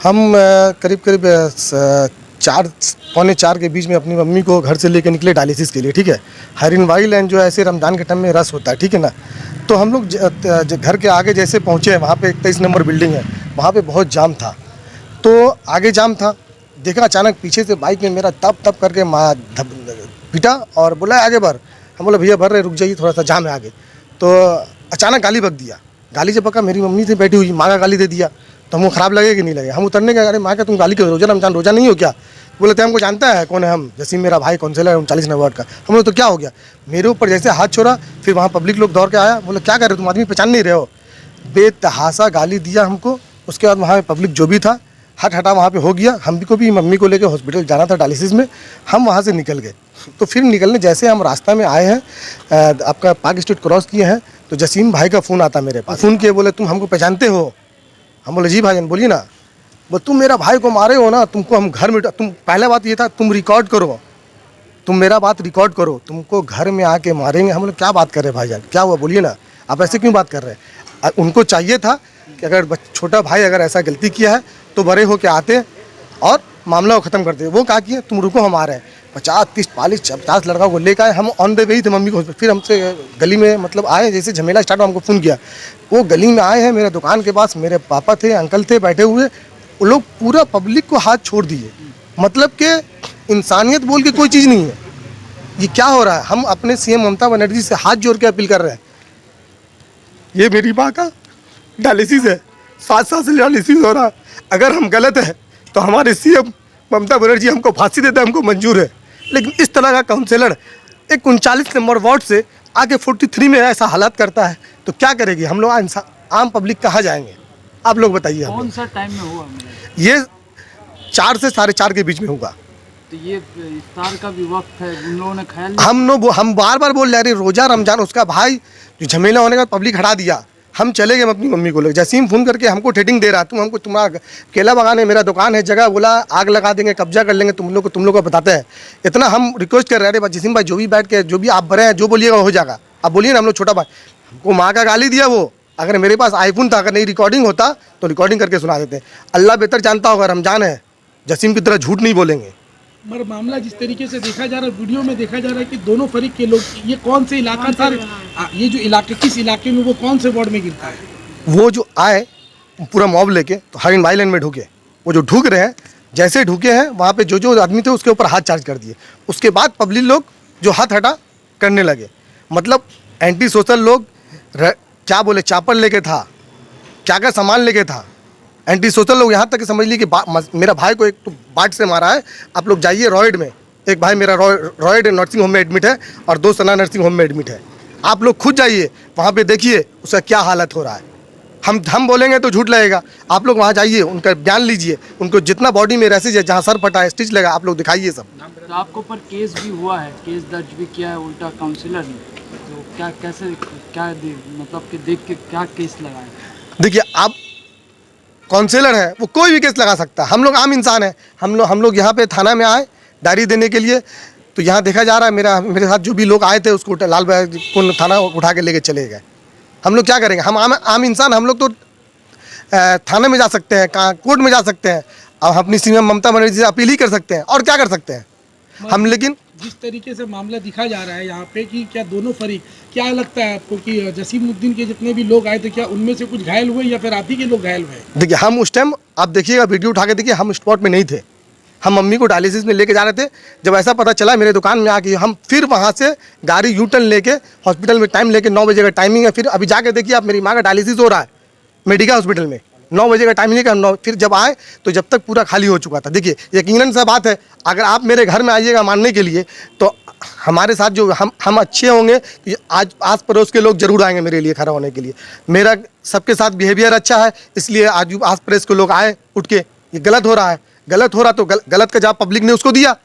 हम करीब करीब 4 पौने 4 के बीच में अपनी मम्मी को घर से लेके निकले डायलिसिस के लिए, ठीक है। हरिनवाई लाइन जो है ऐसे रमज़ान के टाइम में रश होता है, ठीक है ना। तो हम लोग घर के आगे जैसे पहुँचे, वहाँ पे 23 नंबर बिल्डिंग है, वहाँ पे बहुत जाम था। तो आगे जाम था, देखा अचानक पीछे से बाइक में मेरा तब तब करके पीटा और बोला आगे बढ़। हम बोला भैया भर रहे, रुक जाइए, थोड़ा सा जाम है आगे। तो अचानक गाली बक दिया। गाली जब बका, मेरी मम्मी से बैठी हुई, माँ का गाली दे दिया। तो हमको ख़राब लगे कि नहीं लगे। हम उतरने के, अरे माँ का तुम गाली क्यों, रोज़ा रमजान रोज़ा नहीं हो क्या? बोले थे हमको जानता है कौन है हम, जसीम मेरा भाई काउंसिलर है 39 नंबर वार्ड का। हम लोग तो क्या हो गया, मेरे ऊपर जैसे हाथ छोड़ा, फिर वहाँ पब्लिक लोग दौड़ के आया, बोले क्या कर रहे हो तुम, आदमी पहचान नहीं रहे हो। बेतहासा गाली दिया हमको। उसके बाद वहाँ पब्लिक जो भी था हटा वहाँ पे हो गया। हम को भी मम्मी को लेकर हॉस्पिटल जाना था डायलिसिस में, हम वहाँ से निकल गए। तो फिर निकलने जैसे हम रास्ता में आए हैं, आपका पार्क स्ट्रीट क्रॉस किए हैं, तो जसीम भाई का फ़ोन आता मेरे पास। फ़ोन किए, बोले तुम हमको पहचानते हो? हम बोले जी भाईजान बोलिए ना। बोले तुम मेरा भाई को मारे हो ना, तुमको हम घर में, तुम पहला बात ये था तुम रिकॉर्ड करो, तुम मेरा बात रिकॉर्ड करो, तुमको घर में आके मारेंगे। हम लोग क्या बात कर रहे हैं भाईजान, क्या हुआ बोलिए ना, आप ऐसे क्यों बात कर रहे हैं। उनको चाहिए था कि अगर छोटा भाई अगर ऐसा गलती किया है तो बड़े होके आते और मामला को ख़त्म करते। वो क्या किए, तुम रुको हम आ रहे हैं। 50 30 40 50 लड़का को लेकर आए। हम ऑन द वे ही थे मम्मी को, फिर हमसे गली में मतलब आए, जैसे झमेला स्टार्ट हुआ हमको फ़ोन किया। वो गली में आए हैं मेरे दुकान के पास, मेरे पापा थे, अंकल थे बैठे हुए, वो लोग पूरा पब्लिक को हाथ छोड़ दिए। मतलब कि इंसानियत बोल के कोई चीज़ नहीं है। ये क्या हो रहा है। हम अपने सीएम ममता बनर्जी से हाथ जोड़ के अपील कर रहे हैं। ये मेरी माँ का डायलिसिस है, 7 साल से डायलिसिस हो रहा है। अगर हम गलत है तो हमारे सीएम ममता बनर्जी हमको फांसी देता है, हमको मंजूर है। लेकिन इस तरह का काउंसलर एक 39 नंबर वार्ड से आगे 43 में ऐसा हालात करता है तो क्या करेगी। हम लोग आम पब्लिक कहाँ जाएंगे, आप लोग बताइए। कौन सा टाइम में हुआ? ये 4 से 4:30 के बीच में होगा। तो ये इफ्तार का भी वक्त है, उन लोगों ने ख्याल हम बार बार बोल रहे हैं रोज़ा रमजान, उसका भाई जो झमेला होने का पब्लिक हटा दिया। हम चले गए अपनी मम्मी को लेकर। जसीम फ़ोन करके हमको ट्रेडिंग दे रहा, तुम हमको, तुम्हारा केला बागान है, मेरा दुकान है, जगह बोला आग लगा देंगे, कब्जा कर लेंगे, तुम लोग को बताते हैं। इतना हम रिक्वेस्ट कर रहे हैं, जसीम भाई जो भी बैठ के जो भी आप बड़े हैं जो बोलिएगा हो जाएगा, आप बोलिए ना। हम लोग छोटा भाई, हमको माँ का गाली दिया वो। अगर मेरे पास आईफोन था, अगर नहीं रिकॉर्डिंग होता तो रिकॉर्डिंग करके सुना देते। अल्लाह बेहतर जानता होगा, रमजान है, जसीम की तरह झूठ नहीं बोलेंगे। मगर मामला जिस तरीके से देखा जा रहा है, वीडियो में देखा जा रहा है कि दोनों फरीक के लोग, ये कौन से इलाका था, ये जो इलाके, किस इलाके में, वो कौन से वार्ड में गिरता है? वो जो आए पूरा मॉब लेके तो हरिनवाई लाइन में ढुके। वो जो ढुक रहे हैं, जैसे ढुके हैं वहाँ पे जो आदमी थे उसके ऊपर हाथ चार्ज कर दिए। उसके बाद पब्लिक लोग जो हाथ हटा करने लगे। मतलब एंटी सोशल लोग क्या बोले, चापर लेके था, क्या क्या सामान लेके था। एंटी सोशल लोग यहाँ तक समझ ली कि मेरा भाई को एक तो बाट से मारा है। आप लोग जाइए रॉयड में, एक भाई मेरा रॉयड नर्सिंग होम में एडमिट है और 2 सना नर्सिंग होम में एडमिट है। आप लोग खुद जाइए वहाँ पे, देखिए उसका क्या हालत हो रहा है। हम बोलेंगे तो झूठ लगेगा। आप लोग वहाँ जाइए, उनका बयान लीजिए, उनको जितना बॉडी में रैसेज है, जहाँ सर फटा है, स्टिच लगा, आप लोग दिखाइए सब। तो आपके ऊपर केस भी हुआ है, केस दर्ज भी किया है उल्टा काउंसिलर ने, तो क्या कैसे क्या मतलब कि देख के क्या केस लगाए? देखिए, आप काउंसिलर है, वो कोई भी केस लगा सकता है। हम लोग आम इंसान हैं। हम लोग यहाँ पे थाना में आए डायरी देने के लिए, तो यहाँ देखा जा रहा है मेरे साथ जो भी लोग आए थे उसको लाल बैग को थाना उठा के लेके चले गए। हम लोग क्या करेंगे, हम आम इंसान, हम लोग तो थाने में जा सकते हैं, कोर्ट में जा सकते हैं, अब अपनी सीएम ममता बनर्जी से अपील ही कर सकते हैं, और क्या कर सकते हैं हम। लेकिन जिस तरीके से मामला दिखा जा रहा है यहाँ पे कि क्या दोनों फरीक, क्या लगता है आपको कि जसीमुद्दीन के जितने भी लोग आए थे, क्या उनमें से कुछ घायल हुए या फिर आप ही के लोग घायल हुए? देखिए, हम उस टाइम, आप देखिएगा वीडियो उठा के देखिए, हम स्पॉट में नहीं थे। हम मम्मी को डायलिसिस में लेके जा रहे थे। जब ऐसा पता चला मेरे दुकान में आके, हम फिर वहाँ से गाड़ी यू टर्न लेके हॉस्पिटल में टाइम लेके 9 बजे का टाइमिंग है। फिर अभी जाके देखिए आप, मेरी माँ का डायलिसिस हो रहा है मेडिका हॉस्पिटल में, 9 बजे का टाइम लेके हम फिर जब आए तो जब तक पूरा खाली हो चुका था। देखिए, यकीनन सा बात है, अगर आप मेरे घर में आइएगा मानने के लिए तो हमारे साथ जो हम अच्छे होंगे तो आज आस पड़ोस के लोग जरूर आएंगे मेरे लिए खड़ा होने के लिए। मेरा सबके साथ बिहेवियर अच्छा है, इसलिए आज आस पड़ोस के लोग आए उठ के। ये गलत हो रहा है, गलत हो रहा तो गलत का जवाब पब्लिक ने उसको दिया।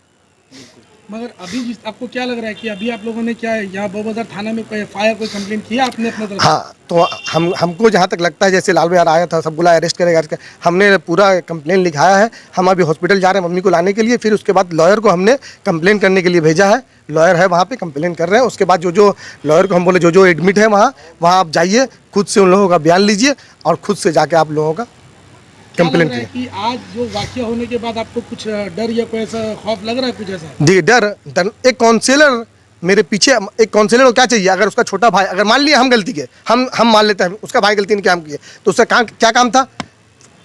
मगर अभी आपको क्या लग रहा है कि अभी आप लोगों ने क्या यहाँ बबazar थाना में कोई FIR कोई कंप्लेन किया आपने अपने तरफ? हाँ, तो हमको जहाँ तक लगता है, जैसे लाल बिहार आया था, सब बोला अरेस्ट करेगा, हमने पूरा कंप्लेन लिखाया है। हम अभी हॉस्पिटल जा रहे हैं मम्मी को लाने के लिए, फिर उसके बाद लॉयर को हमने कंप्लेन करने के लिए भेजा है। लॉयर है वहाँ पे, कंप्लेन कर रहे हैं। उसके बाद जो लॉयर को हम बोले जो एडमिट है वहाँ आप जाइए, खुद से उन लोगों का बयान लीजिए और खुद से जाके आप लोगों का क्या लग कंप्लेंट रहा है किया। कि आज जो वाकया होने के बाद आपको कुछ डर या कोई ऐसा खौफ लग रहा है कुछ ऐसा? जी डर एक काउंसलर मेरे पीछे, एक काउंसलर को क्या चाहिए? अगर उसका छोटा भाई, अगर मान लिया हम गलती के, हम मान लेते हैं उसका भाई गलती ने क्या किया, तो उसका क्या काम था?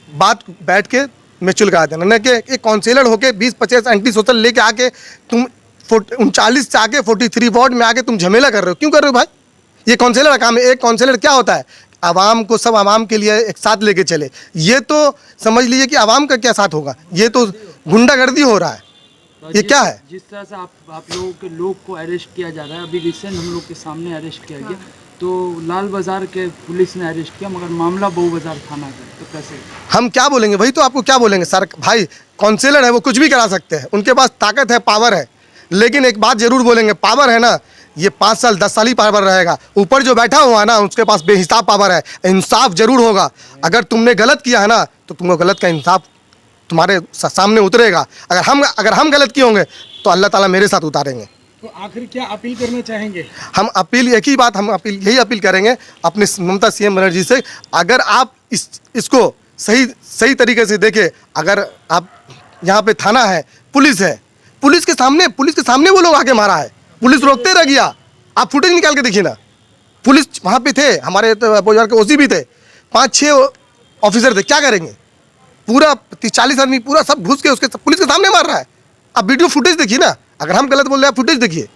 बात बैठ के म्यूचुअल करा देना, न कि एक काउंसलर होके 20-25 एंटी सोशल लेके आके तुम 39 से आके 43 वार्ड में आके तुम झमेला कर रहे हो। क्यों कर रहे हो भाई? ये काउंसलर का काम है। एक काउंसलर क्या होता है? आवाम को, सब आवाम के लिए एक साथ लेके चले। ये तो समझ लीजिए कि आवाम का क्या साथ होगा, ये तो गुंडागर्दी हो रहा है। ये क्या है? जिस तरह से आप लोगों के लोग को अरेस्ट किया जा रहा है, अभी रिसेंट हम लोग के सामने अरेस्ट किया गया, तो लाल बाजार के पुलिस ने अरेस्ट किया, मगर मामला बऊ बाजार थाना का है, तो कैसे? हम क्या बोलेंगे? वही तो आपको क्या बोलेंगे सर? भाई काउंसलर है, वो कुछ भी करा सकते हैं, उनके पास ताकत है, पावर है। लेकिन एक बात जरूर बोलेंगे, पावर है ना, ये 5 साल 10 साल ही पावर रहेगा। ऊपर जो बैठा हुआ है ना, उसके पास बेहिसाब पावर है। इंसाफ जरूर होगा। अगर तुमने गलत किया है ना, तो तुमको गलत का इंसाफ तुम्हारे सामने उतरेगा। अगर हम गलत किए होंगे तो अल्लाह ताला मेरे साथ उतारेंगे। तो आखिर क्या अपील करना चाहेंगे? हम अपील, एक ही बात हम अपील, यही अपील करेंगे अपने ममता सीएम बनर्जी से, अगर आप इसको सही तरीके से देखें। अगर आप यहाँ पे थाना है, पुलिस है, पुलिस के सामने वो लोग आके मारा है, पुलिस रोकते रह गया। आप फुटेज निकाल के देखिए ना, पुलिस वहाँ पे थे, हमारे बोजार के ओसी भी थे, 5-6 ऑफिसर थे, क्या करेंगे? पूरा 30-40 आदमी पूरा सब घुस के उसके पुलिस के सामने मार रहा है। आप वीडियो फुटेज देखिए ना, अगर हम गलत बोल रहे हैं आप फुटेज देखिए।